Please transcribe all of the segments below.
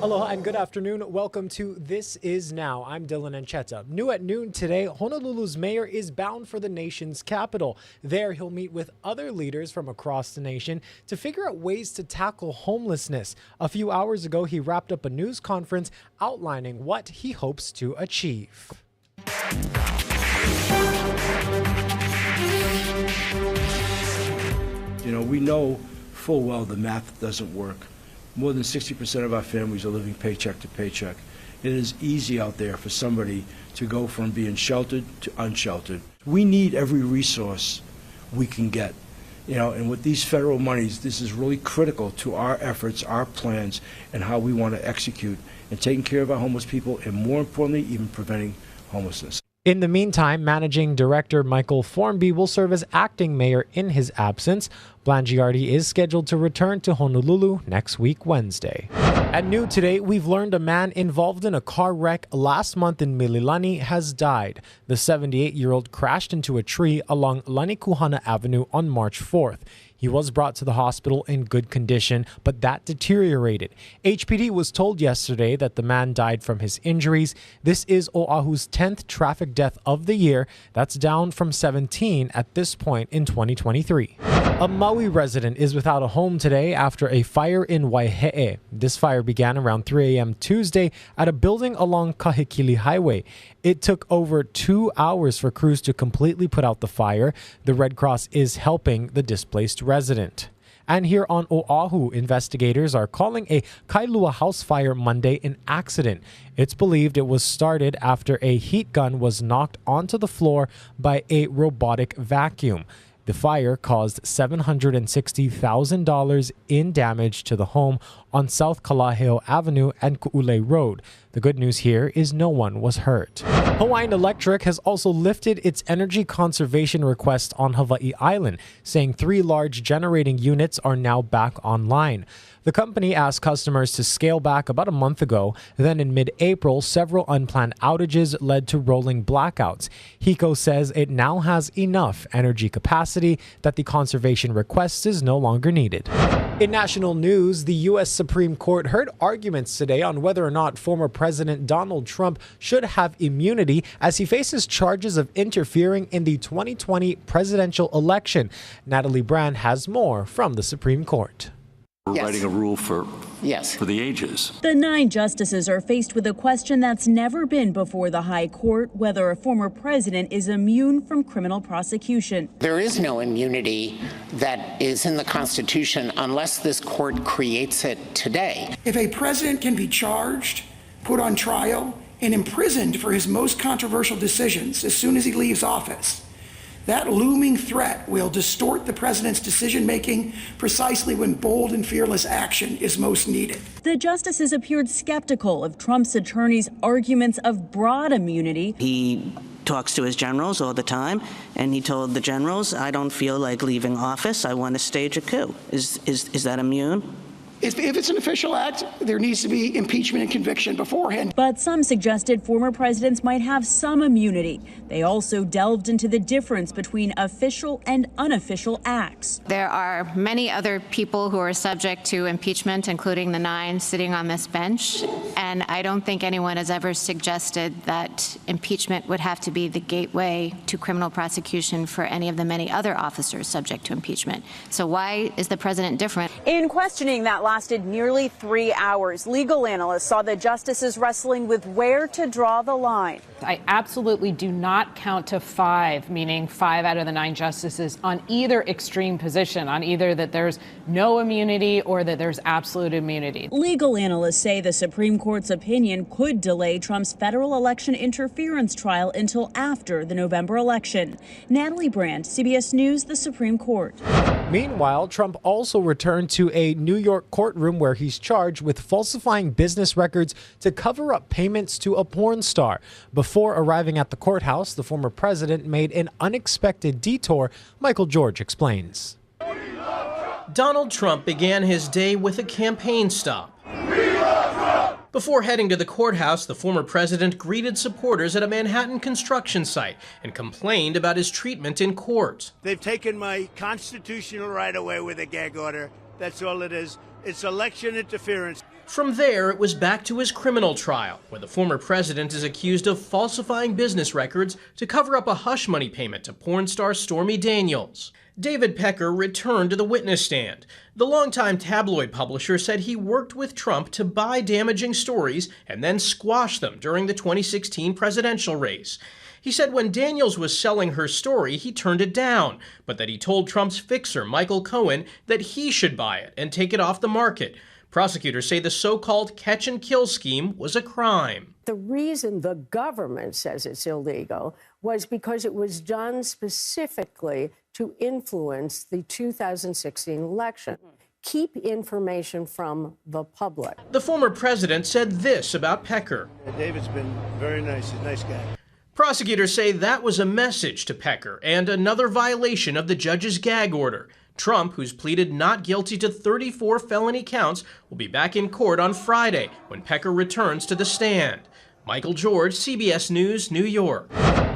Aloha and good afternoon. Welcome to This Is Now. I'm Dylan Ancheta. New at noon today, Honolulu's mayor is bound for the nation's capital. There, he'll meet with other leaders from across the nation to figure out ways to tackle homelessness. A few hours ago, he wrapped up a news conference outlining what he hopes to achieve. You know, we know full well the math doesn't work. More than 60% of our families are living paycheck to paycheck. It is easy out there for somebody to go from being sheltered to unsheltered. We need every resource we can get. You know, and with these federal monies, this is really critical to our efforts, our plans, and how we want to execute and taking care of our homeless people, and more importantly, even preventing homelessness. In the meantime, Managing Director Michael Formby will serve as acting mayor in his absence. Blangiardi is scheduled to return to Honolulu next week, Wednesday. At noon today, we've learned a man involved in a car wreck last month in Mililani has died. The 78-year-old crashed into a tree along Lanikuhana Avenue on March 4th. He was brought to the hospital in good condition, but that deteriorated. HPD was told yesterday that the man died from his injuries. This is Oahu's 10th traffic death of the year. That's down from 17 at this point in 2023. A Maui resident is without a home today after a fire in Waihe'e. This fire began around 3 a.m. Tuesday at a building along Kahekili Highway. It took over 2 hours for crews to completely put out the fire. The Red Cross is helping the displaced resident. And here on Oahu, investigators are calling a Kailua house fire Monday an accident. It's believed it was started after a heat gun was knocked onto the floor by a robotic vacuum. The fire caused $760,000 in damage to the home on South Kalaheo Avenue and Ku'ule Road. The good news here is no one was hurt. Hawaiian Electric has also lifted its energy conservation request on Hawaii Island, saying 3 large generating units are now back online. The company asked customers to scale back about a month ago. Then in mid-April, several unplanned outages led to rolling blackouts. HECO says it now has enough energy capacity that the conservation request is no longer needed. In national news, the U.S. Supreme Court heard arguments today on whether or not former President Donald Trump should have immunity as he faces charges of interfering in the 2020 presidential election. Natalie Brand has more from the Supreme Court. We're writing a rule for the ages. The 9 justices are faced with a question that's never been before the High Court, whether a former president is immune from criminal prosecution. There is no immunity that is in the Constitution unless this court creates it today. If a president can be charged, put on trial, and imprisoned for his most controversial decisions as soon as he leaves office, that looming threat will distort the president's decision-making precisely when bold and fearless action is most needed. The justices appeared skeptical of Trump's attorney's arguments of broad immunity. He talks to his generals all the time, and he told the generals, I don't feel like leaving office. I want to stage a coup. Is that immune? If it's an official act, there needs to be impeachment and conviction beforehand. But some suggested former presidents might have some immunity. They also delved into the difference between official and unofficial acts. There are many other people who are subject to impeachment, including the 9 sitting on this bench. And I don't think anyone has ever suggested that impeachment would have to be the gateway to criminal prosecution for any of the many other officers subject to impeachment. So why is the president different? In questioning that lasted nearly 3 hours. Legal analysts saw the justices wrestling with where to draw the line. I absolutely do not count to 5, meaning 5 out of the 9 justices, on either extreme position, on either that there's no immunity or that there's absolute immunity. Legal analysts say the Supreme Court's opinion could delay Trump's federal election interference trial until after the November election. Natalie Brand, CBS News, the Supreme Court. Meanwhile, Trump also returned to a New York courtroom where he's charged with falsifying business records to cover up payments to a porn star. Before arriving at the courthouse, the former president made an unexpected detour. Michael George explains. Donald Trump began his day with a campaign stop. Before heading to the courthouse, the former president greeted supporters at a Manhattan construction site and complained about his treatment in court. They've taken my constitutional right away with a gag order. That's all it is. It's election interference. From there, it was back to his criminal trial, where the former president is accused of falsifying business records to cover up a hush money payment to porn star Stormy Daniels. David Pecker returned to the witness stand. The longtime tabloid publisher said he worked with Trump to buy damaging stories and then squash them during the 2016 presidential race. He said when Daniels was selling her story, he turned it down, but that he told Trump's fixer, Michael Cohen, that he should buy it and take it off the market. Prosecutors say the so-called catch-and-kill scheme was a crime. The reason the government says it's illegal was because it was done specifically to influence the 2016 election. Keep information from the public. The former president said this about Pecker. David's been very nice. He's a nice guy. Prosecutors say that was a message to Pecker and another violation of the judge's gag order. Trump, who's pleaded not guilty to 34 felony counts, will be back in court on Friday when Pecker returns to the stand. Michael George, CBS News, New York.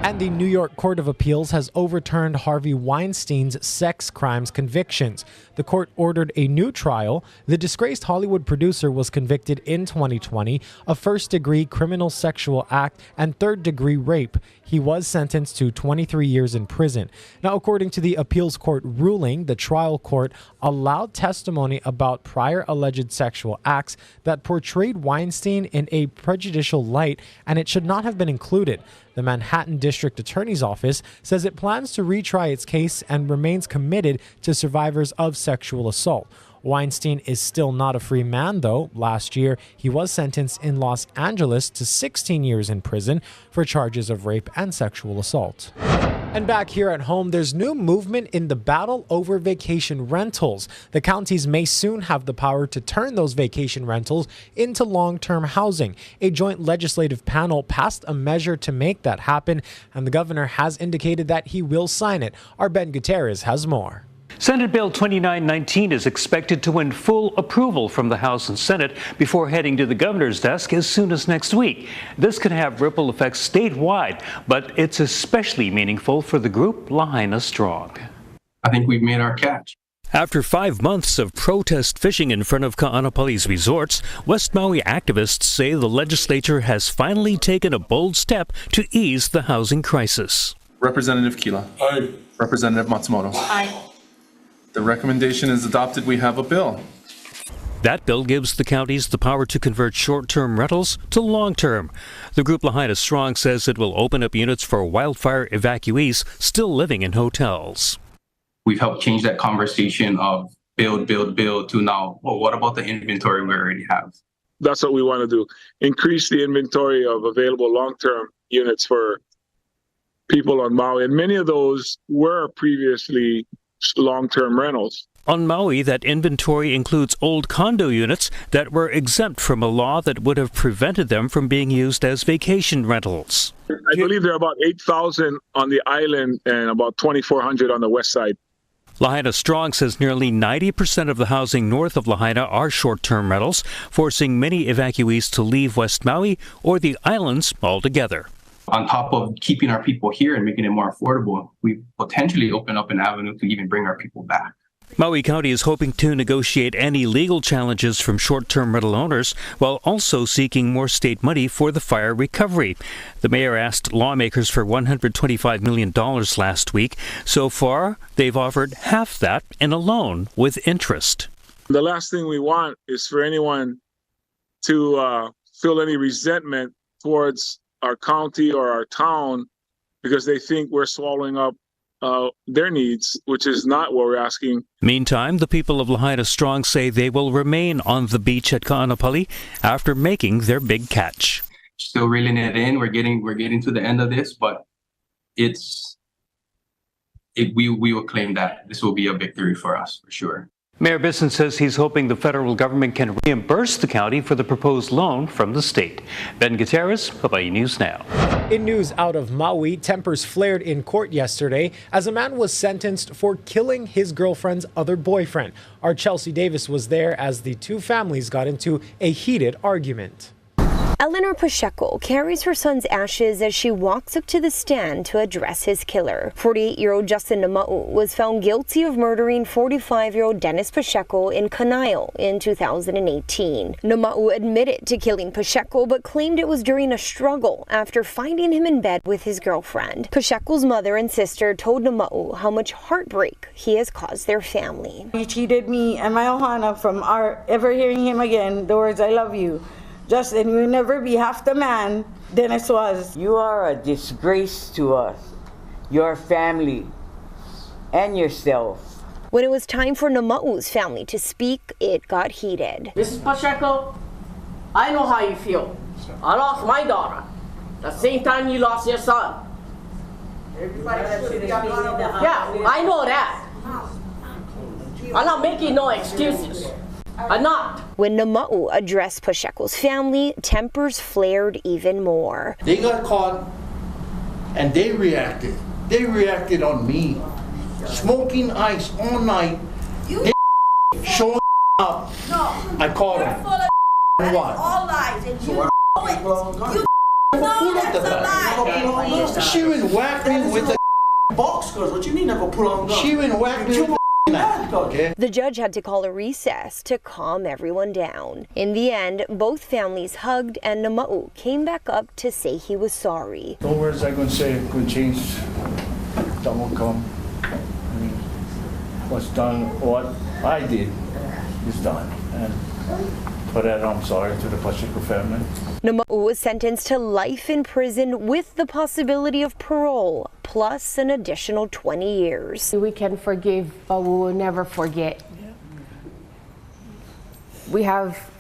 And the New York Court of Appeals has overturned Harvey Weinstein's sex crimes convictions. The court ordered a new trial. The disgraced Hollywood producer was convicted in 2020 of first-degree criminal sexual act and third-degree rape. He was sentenced to 23 years in prison. Now, according to the appeals court ruling, the trial court allowed testimony about prior alleged sexual acts that portrayed Weinstein in a prejudicial light, and it should not have been included. The Manhattan District Attorney's Office says it plans to retry its case and remains committed to survivors of sexual assault. Weinstein is still not a free man, though. Last year, he was sentenced in Los Angeles to 16 years in prison for charges of rape and sexual assault. And back here at home, there's new movement in the battle over vacation rentals. The counties may soon have the power to turn those vacation rentals into long-term housing. A joint legislative panel passed a measure to make that happen, and the governor has indicated that he will sign it. Our Ben Gutierrez has more. Senate Bill 2919 is expected to win full approval from the House and Senate before heading to the governor's desk as soon as next week. This could have ripple effects statewide, but it's especially meaningful for the group Lahaina Strong. I think we've made our catch. After 5 months of protest fishing in front of Ka'anapali's resorts, West Maui activists say the legislature has finally taken a bold step to ease the housing crisis. Representative Kila. Aye. Representative Matsumoto. Aye. The recommendation is adopted. We have a bill. That bill gives the counties the power to convert short-term rentals to long-term. The group Lahaina Strong says it will open up units for wildfire evacuees still living in hotels. We've helped change that conversation of build to now, well, what about the inventory we already have? That's what we want to do. Increase the inventory of available long-term units for people on Maui. And many of those were previously long-term rentals. On Maui, that inventory includes old condo units that were exempt from a law that would have prevented them from being used as vacation rentals. I believe there are about 8,000 on the island and about 2,400 on the west side. Lahaina Strong says nearly 90% of the housing north of Lahaina are short-term rentals, forcing many evacuees to leave West Maui or the islands altogether. On top of keeping our people here and making it more affordable, we potentially open up an avenue to even bring our people back. Maui County is hoping to negotiate any legal challenges from short-term rental owners while also seeking more state money for the fire recovery. The mayor asked lawmakers for $125 million last week. So far, they've offered half that in a loan with interest. The last thing we want is for anyone to feel any resentment towards our county or our town because they think we're swallowing up their needs, which is not what we're asking. Meantime, the people of Lahaina Strong say they will remain on the beach at Ka'anapali after making their big catch. Still reeling it in. We're getting to the end of this, but we will claim that this will be a victory for us for sure. Mayor Bisson says he's hoping the federal government can reimburse the county for the proposed loan from the state. Ben Gutierrez, Hawaii News Now. In news out of Maui, tempers flared in court yesterday as a man was sentenced for killing his girlfriend's other boyfriend. Our Chelsea Davis was there as the two families got into a heated argument. Eleanor Pacheco carries her son's ashes as she walks up to the stand to address his killer. 48-year-old Justin Nama'u was found guilty of murdering 45-year-old Dennis Pacheco in Kanaio in 2018. Nama'u admitted to killing Pacheco but claimed it was during a struggle after finding him in bed with his girlfriend. Pacheco's mother and sister told Nama'u how much heartbreak he has caused their family. He cheated me and my ohana from ever hearing him again, the words, "I love you." Justin, you will never be half the man Dennis was. You are a disgrace to us, your family, and yourself. When it was time for Nama'u's family to speak, it got heated. Mrs. Pacheco, I know how you feel. I lost my daughter. The same time you lost your son. Yeah, I know that. I'm not making no excuses. I'm not. When Nama'u addressed Pacheco's family, tempers flared even more. They got caught and they reacted. They reacted on me. Smoking ice all night. They showing up. No. I caught them. What? All lies. And you know it. No, that's a lie. She even whacked me with the box girls. What you mean never put on? She even whacked me with the okay. The judge had to call a recess to calm everyone down. In the end, both families hugged and Nama'u came back up to say he was sorry. No words I can say could change. Time will come. I mean, what's done, what I did is done. And for that, I'm sorry to the Pacheco family. Nama'u was sentenced to life in prison with the possibility of parole, plus an additional 20 years. We can forgive, but we will never forget. We have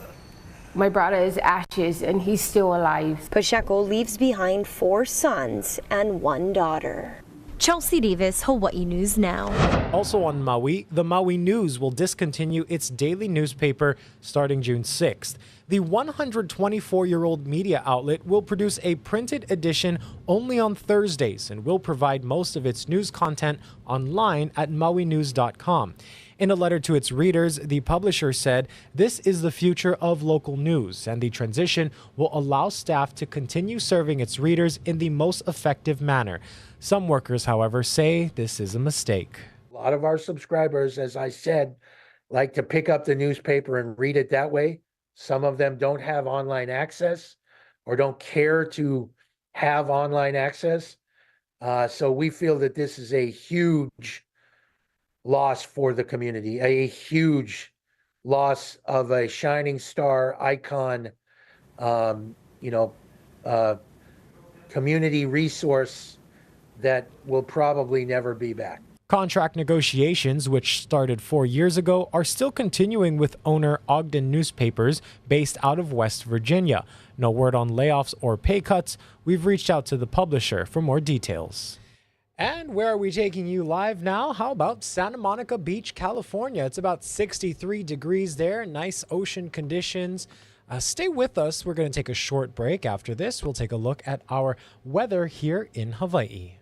my brother's ashes, and he's still alive. Pacheco leaves behind 4 sons and 1 daughter. Chelsea Davis, Hawaii News Now. Also on Maui, the Maui News will discontinue its daily newspaper starting June 6th. The 124-year-old media outlet will produce a printed edition only on Thursdays and will provide most of its news content online at mauinews.com. In a letter to its readers, the publisher said, "This is the future of local news, and the transition will allow staff to continue serving its readers in the most effective manner." Some workers, however, say this is a mistake. A lot of our subscribers, as I said, like to pick up the newspaper and read it that way. Some of them don't have online access or don't care to have online access. So we feel that this is a huge loss for the community, a huge loss of a shining star icon, community resource that will probably never be back. Contract negotiations, which started 4 years ago, are still continuing with owner Ogden Newspapers based out of West Virginia. No word on layoffs or pay cuts. We've reached out to the publisher for more details. And where are we taking you live now? How about Santa Monica Beach, California? It's about 63 degrees there, nice ocean conditions. Stay with us. We're going to take a short break. After this, we'll take a look at our weather here in Hawaii.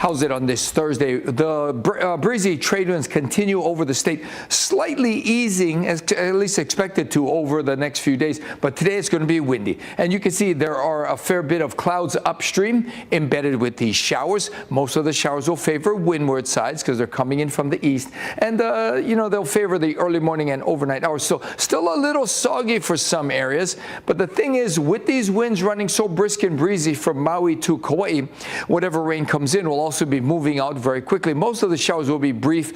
How's it on this Thursday? The breezy trade winds continue over the state, slightly easing, as at least expected to, over the next few days. But today it's going to be windy. And you can see there are a fair bit of clouds upstream embedded with these showers. Most of the showers will favor windward sides because they're coming in from the east. And, they'll favor the early morning and overnight hours. So still a little soggy for some areas. But the thing is, with these winds running so brisk and breezy from Maui to Kauai, whatever rain comes in will also be moving out very quickly. Most of the showers will be brief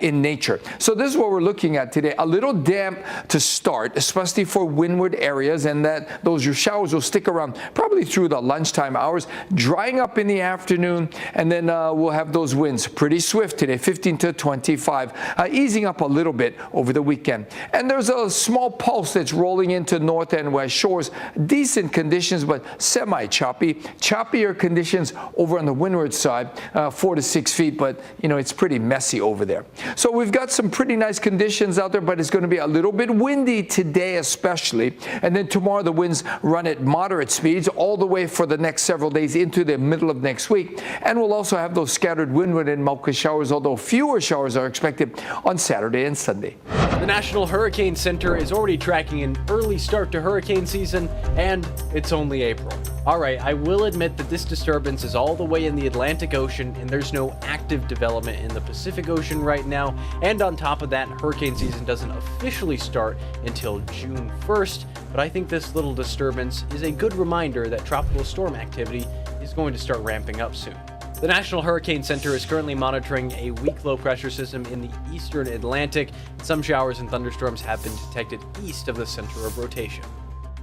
in nature. So this is what we're looking at today. A little damp to start, especially for windward areas, and that those showers will stick around probably through the lunchtime hours, drying up in the afternoon, and then we'll have those winds pretty swift today, 15 to 25, easing up a little bit over the weekend. And there's a small pulse that's rolling into north and west shores. Decent conditions, but semi-choppy. Choppier conditions over on the windward side, 4 to 6 feet, but it's pretty messy over there. So we've got some pretty nice conditions out there, but it's going to be a little bit windy today especially. And then tomorrow the winds run at moderate speeds all the way for the next several days into the middle of next week. And we'll also have those scattered windward and Mauka showers, although fewer showers are expected on Saturday and Sunday. The National Hurricane Center is already tracking an early start to hurricane season, and it's only April. All right, I will admit that this disturbance is all the way in the Atlantic Ocean, and there's no active development in the Pacific Ocean right now. And on top of that, hurricane season doesn't officially start until June 1st. But I think this little disturbance is a good reminder that tropical storm activity is going to start ramping up soon. The National Hurricane Center is currently monitoring a weak low pressure system in the eastern Atlantic. Some showers and thunderstorms have been detected east of the center of rotation.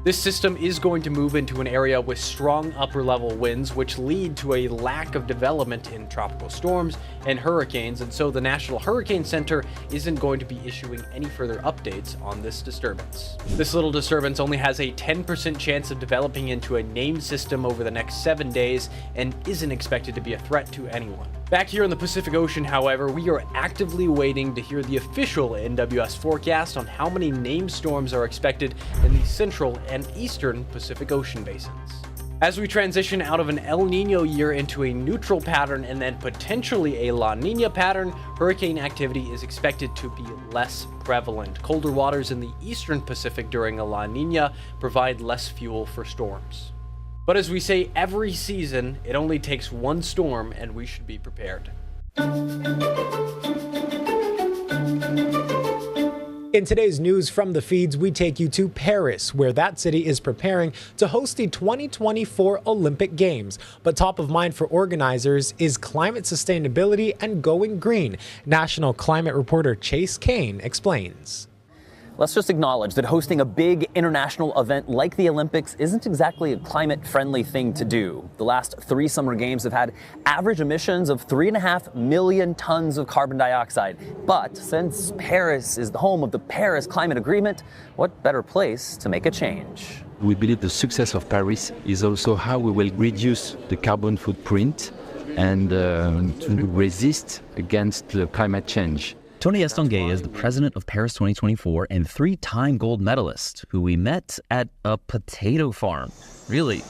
This system is going to move into an area with strong upper-level winds, which lead to a lack of development in tropical storms and hurricanes, and so the National Hurricane Center isn't going to be issuing any further updates on this disturbance. This little disturbance only has a 10% chance of developing into a named system over the next 7 days and isn't expected to be a threat to anyone. Back here in the Pacific Ocean, however, we are actively waiting to hear the official NWS forecast on how many named storms are expected in the central and eastern Pacific Ocean basins. As we transition out of an El Nino year into a neutral pattern and then potentially a La Nina pattern, hurricane activity is expected to be less prevalent. Colder waters in the eastern Pacific during a La Nina provide less fuel for storms. But as we say every season, it only takes one storm and we should be prepared. In today's news from the feeds, we take you to Paris, where that city is preparing to host the 2024 Olympic Games. But top of mind for organizers is climate sustainability and going green. National climate reporter Chase Kane explains. Let's just acknowledge that hosting a big international event like the Olympics isn't exactly a climate-friendly thing to do. The last 3 summer games have had average emissions of 3.5 million tons of carbon dioxide. But since Paris is the home of the Paris Climate Agreement, what better place to make a change? We believe the success of Paris is also how we will reduce the carbon footprint and to resist against climate change. Tony Estanguet is the president of Paris 2024 and 3-time gold medalist who we met at a potato farm. Really, he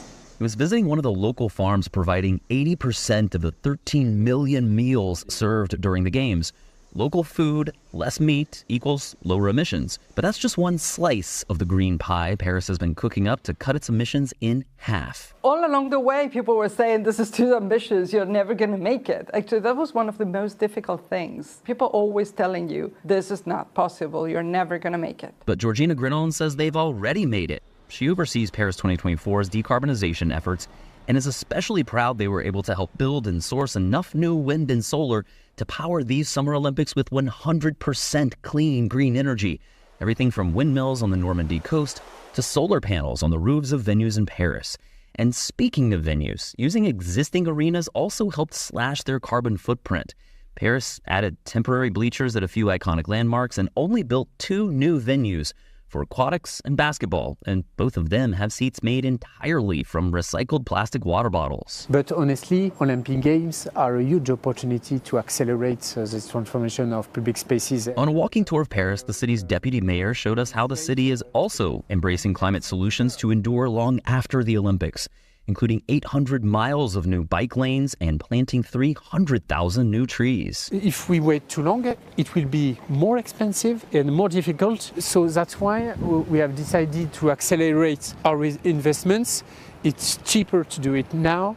was visiting one of the local farms providing 80% of the 13 million meals served during the games. Local food, less meat equals lower emissions. But that's just one slice of the green pie Paris has been cooking up to cut its emissions in half. All along the way, people were saying, this is too ambitious, you're never going to make it. Actually, that was one of the most difficult things. People always telling you, this is not possible, you're never going to make it. But Georgina Grinon says they've already made it. She oversees Paris 2024's decarbonization efforts and is especially proud they were able to help build and source enough new wind and solar to power these Summer Olympics with 100% clean green energy. Everything from windmills on the Normandy coast to solar panels on the roofs of venues in Paris. And speaking of venues, using existing arenas also helped slash their carbon footprint. Paris added temporary bleachers at a few iconic landmarks and only built 2 new venues for aquatics and basketball, and both of them have seats made entirely from recycled plastic water bottles. But honestly, Olympic Games are a huge opportunity to accelerate this transformation of public spaces. On a walking tour of Paris, the city's deputy mayor showed us how the city is also embracing climate solutions to endure long after the Olympics. including 800 miles of new bike lanes and planting 300,000 new trees. If we wait too long, it will be more expensive and more difficult. So that's why we have decided to accelerate our investments. It's cheaper to do it now.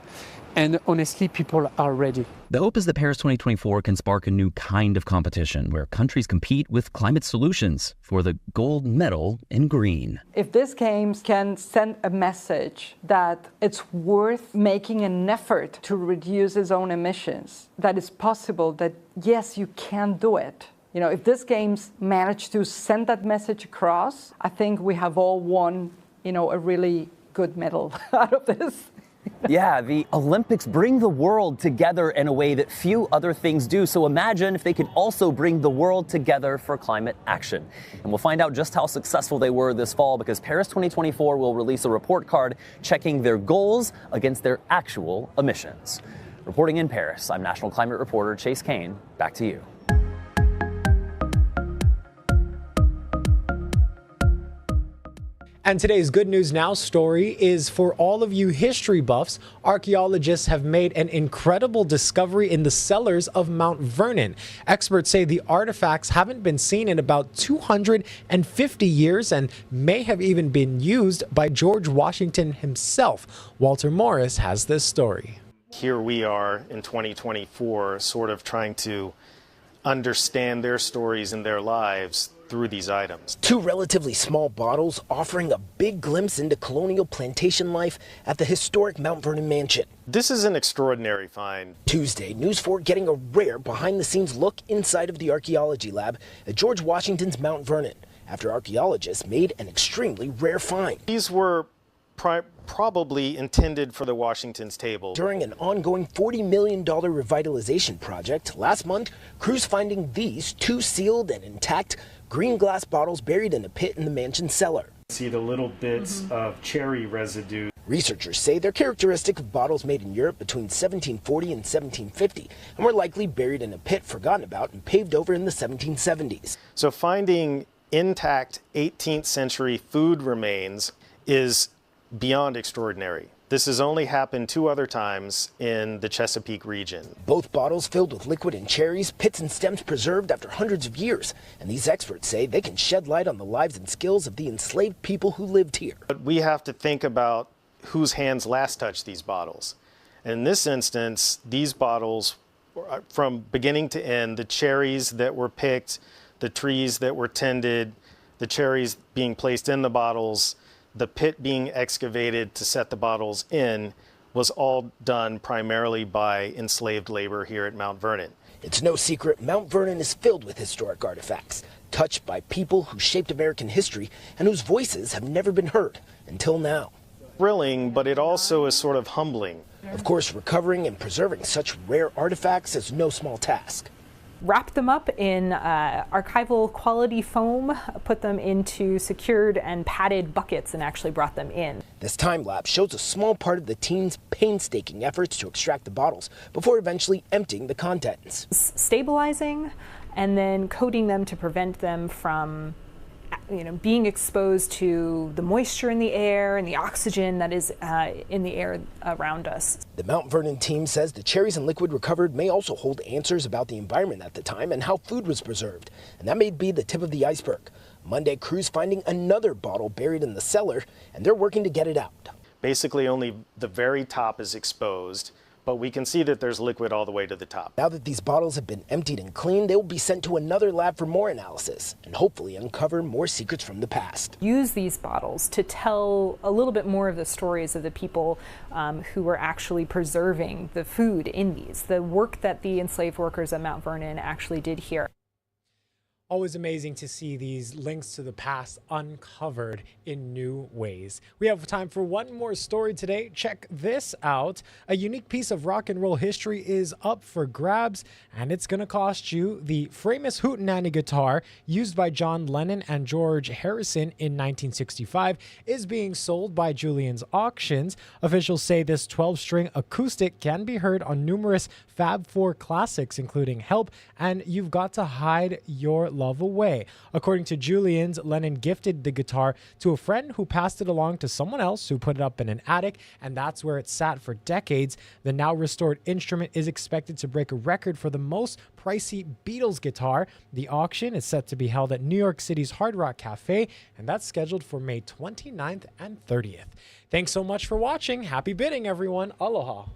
And honestly, people are ready. The hope is that Paris 2024 can spark a new kind of competition where countries compete with climate solutions for the gold medal in green. If these games can send a message that it's worth making an effort to reduce its own emissions, that it's possible, that yes, you can do it. You know, if these games manage to send that message across, I think we have all won, a really good medal out of this. Yeah, the Olympics bring the world together in a way that few other things do. So imagine if they could also bring the world together for climate action. And we'll find out just how successful they were this fall, because Paris 2024 will release a report card checking their goals against their actual emissions. Reporting in Paris, I'm National Climate Reporter Chase Kane. Back to you. And today's Good News Now story is for all of you history buffs. Archaeologists have made an incredible discovery in the cellars of Mount Vernon. Experts say the artifacts haven't been seen in about 250 years and may have even been used by George Washington himself. Walter Morris has this story. Here we are in 2024, sort of trying to understand their stories and their lives through these items. Two relatively small bottles offering a big glimpse into colonial plantation life at the historic Mount Vernon mansion. This is an extraordinary find. Tuesday, News 4 getting a rare behind-the-scenes look inside of the archaeology lab at George Washington's Mount Vernon, after archaeologists made an extremely rare find. These were probably intended for the Washington's table. During an ongoing $40 million revitalization project, last month, crews finding these two sealed and intact green glass bottles buried in a pit in the mansion cellar. See the little bits of cherry residue. Researchers say they're characteristic of bottles made in Europe between 1740 and 1750 and were likely buried in a pit forgotten about and paved over in the 1770s. So finding intact 18th century food remains is beyond extraordinary. This has only happened two other times in the Chesapeake region. Both bottles filled with liquid and cherries, pits and stems preserved after hundreds of years. And these experts say they can shed light on the lives and skills of the enslaved people who lived here. But we have to think about whose hands last touched these bottles. In this instance, these bottles, from beginning to end, the cherries that were picked, the trees that were tended, the cherries being placed in the bottles, the pit being excavated to set the bottles in, was all done primarily by enslaved labor here at Mount Vernon. It's no secret Mount Vernon is filled with historic artifacts, touched by people who shaped American history and whose voices have never been heard until now. Thrilling, but it also is sort of humbling. Of course, recovering and preserving such rare artifacts is no small task. Wrapped them up in archival quality foam, put them into secured and padded buckets, and actually brought them in. This time lapse shows a small part of the team's painstaking efforts to extract the bottles before eventually emptying the contents. Stabilizing and then coating them to prevent them from being exposed to the moisture in the air and the oxygen that is in the air around us. The Mount Vernon team says the cherries and liquid recovered may also hold answers about the environment at the time and how food was preserved, and that may be the tip of the iceberg. Monday, crews finding another bottle buried in the cellar, and they're working to get it out. Basically, only the very top is exposed, but we can see that there's liquid all the way to the top. Now that these bottles have been emptied and cleaned, they will be sent to another lab for more analysis and hopefully uncover more secrets from the past. Use these bottles to tell a little bit more of the stories of the people who were actually preserving the food in these, the work that the enslaved workers at Mount Vernon actually did here. Always amazing to see these links to the past uncovered in new ways. We have time for one more story today. Check this out. A unique piece of rock and roll history is up for grabs, and it's going to cost you. The famous hootenanny guitar used by John Lennon and George Harrison in 1965 is being sold by Julien's Auctions. Officials say this 12-string acoustic can be heard on numerous Fab 4 classics, including Help and You've Got to Hide Your love away. According to Julian's, Lennon gifted the guitar to a friend who passed it along to someone else who put it up in an attic, and that's where it sat for decades. The now restored instrument is expected to break a record for the most pricey Beatles guitar. The auction is set to be held at New York City's Hard Rock Cafe, and that's scheduled for May 29th and 30th. Thanks so much for watching. Happy bidding, everyone. Aloha.